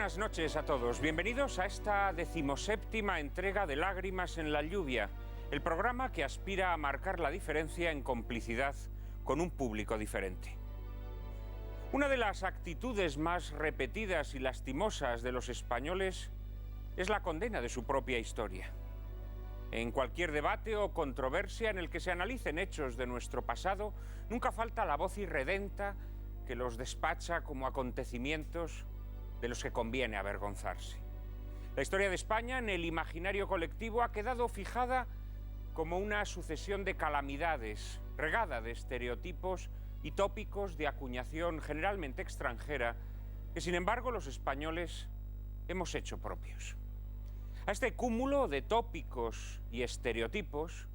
buenas noches a todos. Bienvenidos a esta 17ª entrega de Lágrimas en la lluvia, el programa que aspira a marcar la diferencia en complicidad con un público diferente. Una de las actitudes más repetidas y lastimosas de los españoles es la condena de su propia historia. En cualquier debate o controversia en el que se analicen hechos de nuestro pasado, nunca falta la voz irredenta que los despacha como acontecimientos de los que conviene avergonzarse. La historia de España en el imaginario colectivo ha quedado fijada como una sucesión de calamidades, regada de estereotipos y tópicos de acuñación generalmente extranjera, que sin embargo los españoles hemos hecho propios. A este cúmulo de tópicos y estereotipos,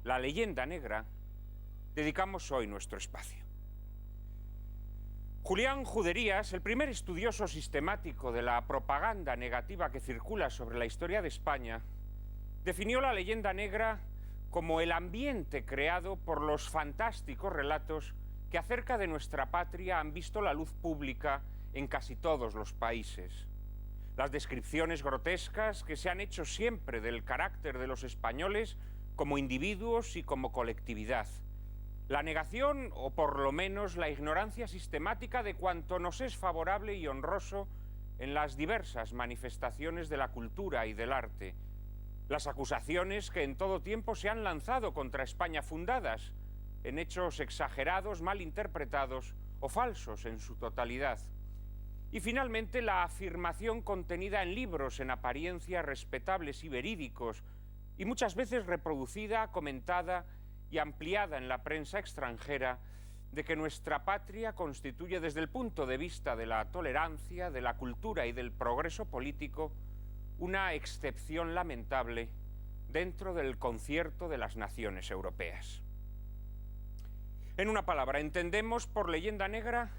la leyenda negra, dedicamos hoy nuestro espacio. Julián Juderías, el primer estudioso sistemático de la propaganda negativa que circula sobre la historia de España, definió la leyenda negra como el ambiente creado por los fantásticos relatos que acerca de nuestra patria han visto la luz pública en casi todos los países. Las descripciones grotescas que se han hecho siempre del carácter de los españoles como individuos y como colectividad. La negación, o por lo menos la ignorancia sistemática de cuanto nos es favorable y honroso en las diversas manifestaciones de la cultura y del arte. Las acusaciones que en todo tiempo se han lanzado contra España fundadas en hechos exagerados, mal interpretados o falsos en su totalidad. Y finalmente la afirmación contenida en libros en apariencia respetables y verídicos, y muchas veces reproducida, comentada y ampliada en la prensa extranjera, de que nuestra patria constituye desde el punto de vista de la tolerancia, de la cultura y del progreso político una excepción lamentable dentro del concierto de las naciones europeas. En una palabra, entendemos por leyenda negra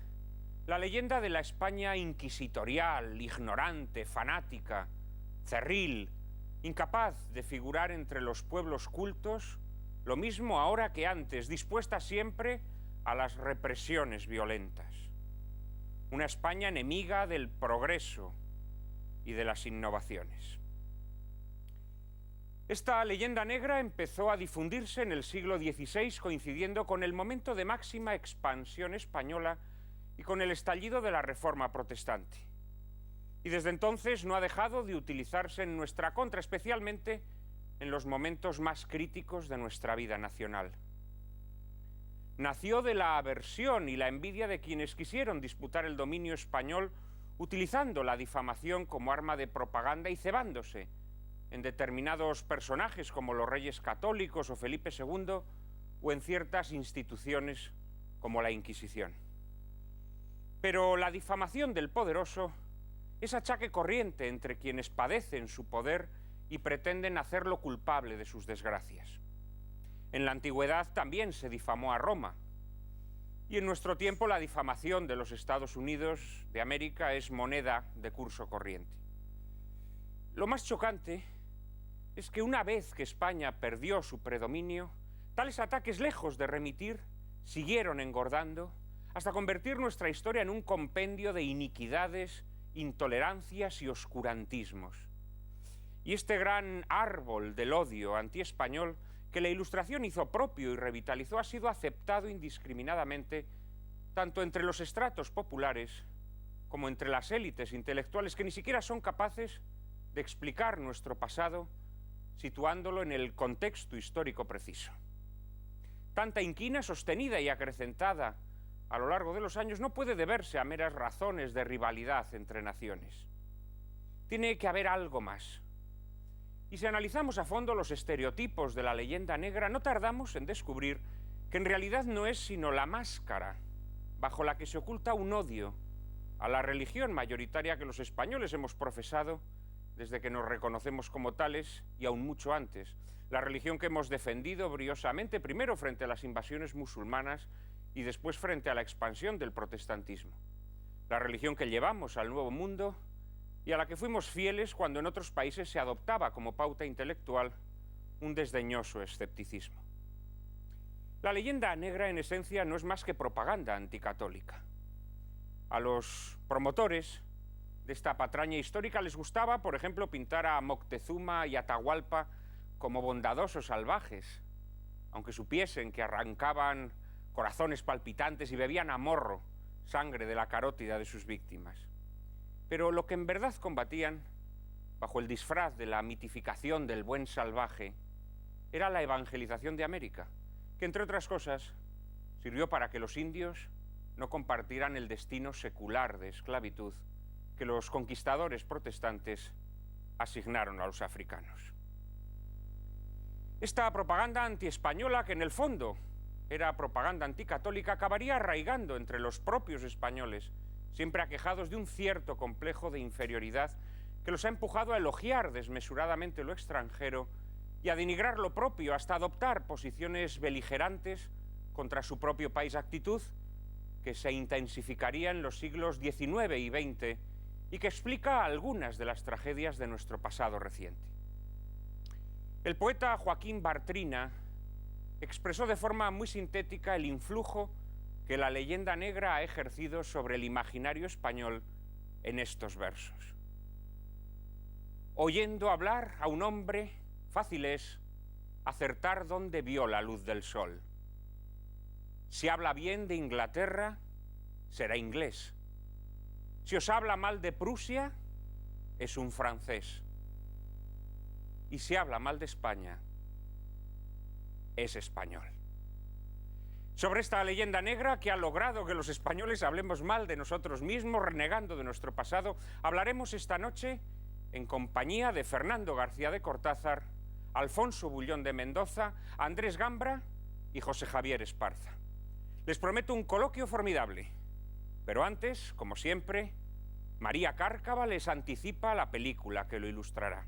la leyenda de la España inquisitorial, ignorante, fanática, cerril, incapaz de figurar entre los pueblos cultos, lo mismo ahora que antes, dispuesta siempre a las represiones violentas. Una España enemiga del progreso y de las innovaciones. Esta leyenda negra empezó a difundirse en el siglo XVI, coincidiendo con el momento de máxima expansión española y con el estallido de la Reforma protestante. Y desde entonces no ha dejado de utilizarse en nuestra contra, especialmente en los momentos más críticos de nuestra vida nacional. Nació de la aversión y la envidia de quienes quisieron disputar el dominio español utilizando la difamación como arma de propaganda y cebándose en determinados personajes como los reyes católicos o Felipe II o en ciertas instituciones como la Inquisición. Pero la difamación del poderoso es achaque corriente entre quienes padecen su poder y pretenden hacerlo culpable de sus desgracias. En la antigüedad también se difamó a Roma, y en nuestro tiempo la difamación de los Estados Unidos de América es moneda de curso corriente. Lo más chocante es que una vez que España perdió su predominio, tales ataques, lejos de remitir, siguieron engordando hasta convertir nuestra historia en un compendio de iniquidades, intolerancias y oscurantismos. Y este gran árbol del odio antiespañol que la Ilustración hizo propio y revitalizó ha sido aceptado indiscriminadamente tanto entre los estratos populares como entre las élites intelectuales que ni siquiera son capaces de explicar nuestro pasado situándolo en el contexto histórico preciso. Tanta inquina sostenida y acrecentada a lo largo de los años no puede deberse a meras razones de rivalidad entre naciones. Tiene que haber algo más. Y si analizamos a fondo los estereotipos de la leyenda negra, no tardamos en descubrir que en realidad no es sino la máscara bajo la que se oculta un odio a la religión mayoritaria que los españoles hemos profesado desde que nos reconocemos como tales y aún mucho antes. La religión que hemos defendido briosamente, primero frente a las invasiones musulmanas y después frente a la expansión del protestantismo. La religión que llevamos al Nuevo Mundo y a la que fuimos fieles cuando en otros países se adoptaba como pauta intelectual un desdeñoso escepticismo. La leyenda negra, en esencia, no es más que propaganda anticatólica. A los promotores de esta patraña histórica les gustaba, por ejemplo, pintar a Moctezuma y Atahualpa como bondadosos salvajes, aunque supiesen que arrancaban corazones palpitantes y bebían a morro sangre de la carótida de sus víctimas. Pero lo que en verdad combatían, bajo el disfraz de la mitificación del buen salvaje, era la evangelización de América, que entre otras cosas sirvió para que los indios no compartieran el destino secular de esclavitud que los conquistadores protestantes asignaron a los africanos. Esta propaganda antiespañola, que en el fondo era propaganda anticatólica, acabaría arraigando entre los propios españoles, siempre aquejados de un cierto complejo de inferioridad que los ha empujado a elogiar desmesuradamente lo extranjero y a denigrar lo propio, hasta adoptar posiciones beligerantes contra su propio país, actitud que se intensificaría en los siglos XIX y XX y que explica algunas de las tragedias de nuestro pasado reciente. El poeta Joaquín Bartrina expresó de forma muy sintética el influjo que la leyenda negra ha ejercido sobre el imaginario español en estos versos. Oyendo hablar a un hombre, fácil es acertar dónde vio la luz del sol. Si habla bien de Inglaterra, será inglés. Si os habla mal de Prusia, es un francés. Y si habla mal de España, es español. Sobre esta leyenda negra que ha logrado que los españoles hablemos mal de nosotros mismos, renegando de nuestro pasado, hablaremos esta noche en compañía de Fernando García de Cortázar, Alfonso Bullón de Mendoza, Andrés Gambra y José Javier Esparza. Les prometo un coloquio formidable, pero antes, como siempre, María Cárcava les anticipa la película que lo ilustrará.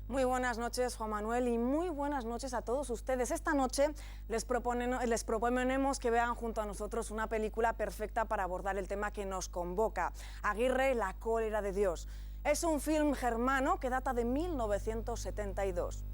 Muy buenas noches, Juan Manuel, y muy buenas noches a todos ustedes. Esta noche les proponemos que vean junto a nosotros una película perfecta para abordar el tema que nos convoca, Aguirre, la cólera de Dios. Es un film germano que data de 1972.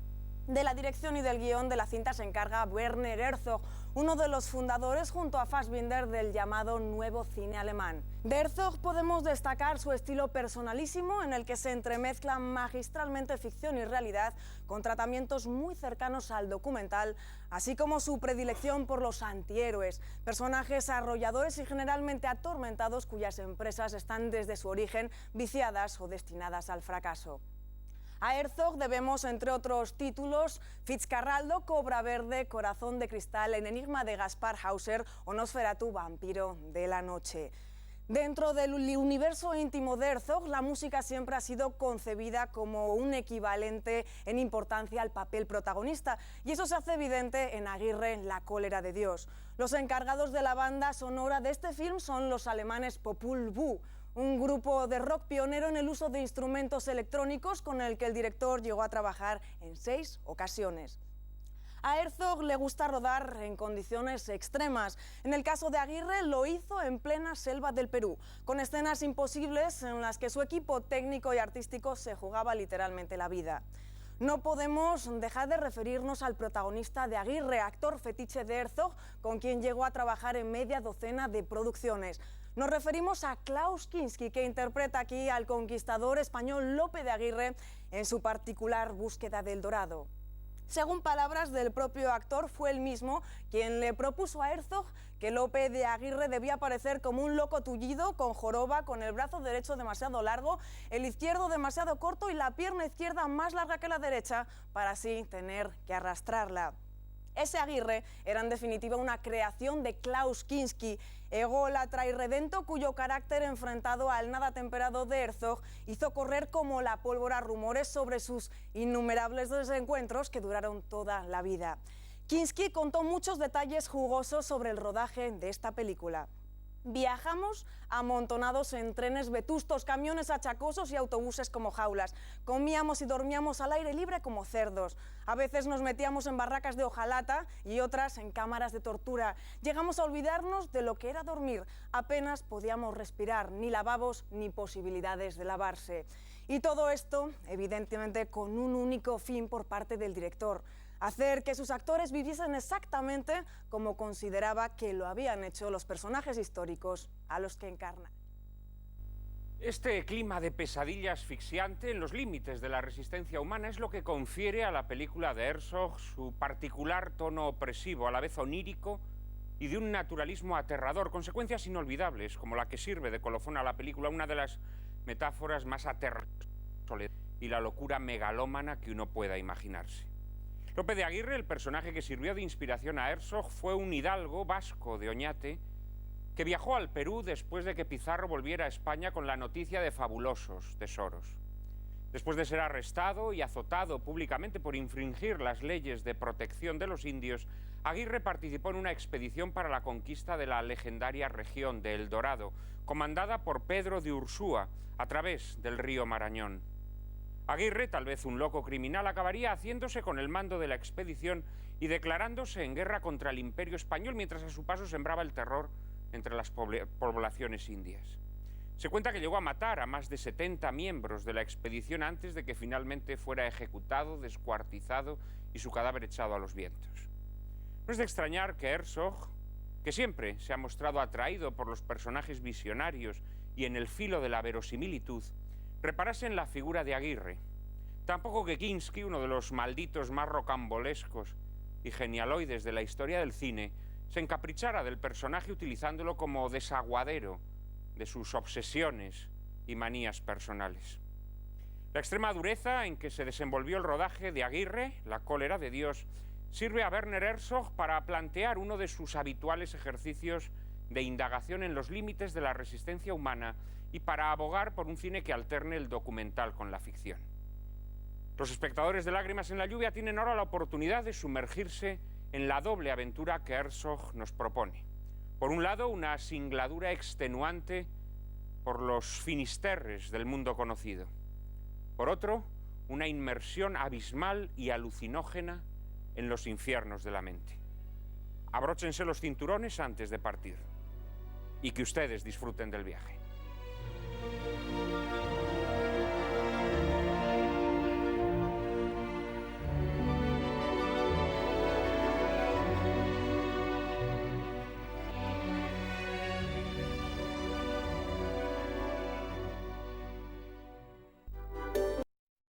De la dirección y del guión de la cinta se encarga Werner Herzog, uno de los fundadores junto a Fassbinder del llamado nuevo cine alemán. De Herzog podemos destacar su estilo personalísimo en el que se entremezclan magistralmente ficción y realidad con tratamientos muy cercanos al documental, así como su predilección por los antihéroes, personajes arrolladores y generalmente atormentados cuyas empresas están desde su origen viciadas o destinadas al fracaso. A Herzog debemos, entre otros títulos, Fitzcarraldo, Cobra Verde, Corazón de Cristal, El enigma de Gaspar Hauser o Nosferatu, Vampiro de la noche. Dentro del universo íntimo de Herzog, la música siempre ha sido concebida como un equivalente en importancia al papel protagonista, y eso se hace evidente en Aguirre, la cólera de Dios. Los encargados de la banda sonora de este film son los alemanes Popol Vuh, un grupo de rock pionero en el uso de instrumentos electrónicos con el que el director llegó a trabajar en 6 ocasiones. A Herzog le gusta rodar en condiciones extremas. En el caso de Aguirre lo hizo en plena selva del Perú, con escenas imposibles en las que su equipo técnico y artístico se jugaba literalmente la vida. No podemos dejar de referirnos al protagonista de Aguirre, actor fetiche de Herzog, con quien llegó a trabajar en media docena de producciones. Nos referimos a Klaus Kinski, que interpreta aquí al conquistador español Lope de Aguirre en su particular búsqueda del dorado. Según palabras del propio actor, fue él mismo quien le propuso a Herzog que Lope de Aguirre debía aparecer como un loco tullido, con joroba, con el brazo derecho demasiado largo, el izquierdo demasiado corto y la pierna izquierda más larga que la derecha, para así tener que arrastrarla. Ese Aguirre era en definitiva una creación de Klaus Kinski, ególatra y redento cuyo carácter enfrentado al nada temperado de Herzog hizo correr como la pólvora rumores sobre sus innumerables desencuentros que duraron toda la vida. Kinski contó muchos detalles jugosos sobre el rodaje de esta película. Viajamos amontonados en trenes vetustos, camiones achacosos y autobuses como jaulas. Comíamos y dormíamos al aire libre como cerdos. A veces nos metíamos en barracas de hojalata y otras en cámaras de tortura. Llegamos a olvidarnos de lo que era dormir. Apenas podíamos respirar, ni lavabos ni posibilidades de lavarse. Y todo esto, evidentemente, con un único fin por parte del director: hacer que sus actores viviesen exactamente como consideraba que lo habían hecho los personajes históricos a los que encarnan. Este clima de pesadilla asfixiante en los límites de la resistencia humana es lo que confiere a la película de Herzog su particular tono opresivo, a la vez onírico y de un naturalismo aterrador, consecuencias inolvidables, como la que sirve de colofón a la película, una de las metáforas más aterradoras y la locura megalómana que uno pueda imaginarse. Lope de Aguirre, el personaje que sirvió de inspiración a Herzog, fue un hidalgo vasco de Oñate que viajó al Perú después de que Pizarro volviera a España con la noticia de fabulosos tesoros. Después de ser arrestado y azotado públicamente por infringir las leyes de protección de los indios, Aguirre participó en una expedición para la conquista de la legendaria región de El Dorado, comandada por Pedro de Ursúa, a través del río Marañón. Aguirre, tal vez un loco criminal, acabaría haciéndose con el mando de la expedición y declarándose en guerra contra el Imperio Español, mientras a su paso sembraba el terror entre las poblaciones indias. Se cuenta que llegó a matar a más de 70 miembros de la expedición antes de que finalmente fuera ejecutado, descuartizado y su cadáver echado a los vientos. No es de extrañar que Herzog, que siempre se ha mostrado atraído por los personajes visionarios y en el filo de la verosimilitud, reparase en la figura de Aguirre. Tampoco que Kinski, uno de los malditos más rocambolescos y genialoides de la historia del cine, se encaprichara del personaje utilizándolo como desaguadero de sus obsesiones y manías personales. La extrema dureza en que se desenvolvió el rodaje de Aguirre, La cólera de Dios, sirve a Werner Herzog para plantear uno de sus habituales ejercicios de indagación en los límites de la resistencia humana y para abogar por un cine que alterne el documental con la ficción. Los espectadores de Lágrimas en la lluvia tienen ahora la oportunidad de sumergirse en la doble aventura que Herzog nos propone. Por un lado, una singladura extenuante por los finisterres del mundo conocido. Por otro, una inmersión abismal y alucinógena en los infiernos de la mente. Abróchense los cinturones antes de partir y que ustedes disfruten del viaje.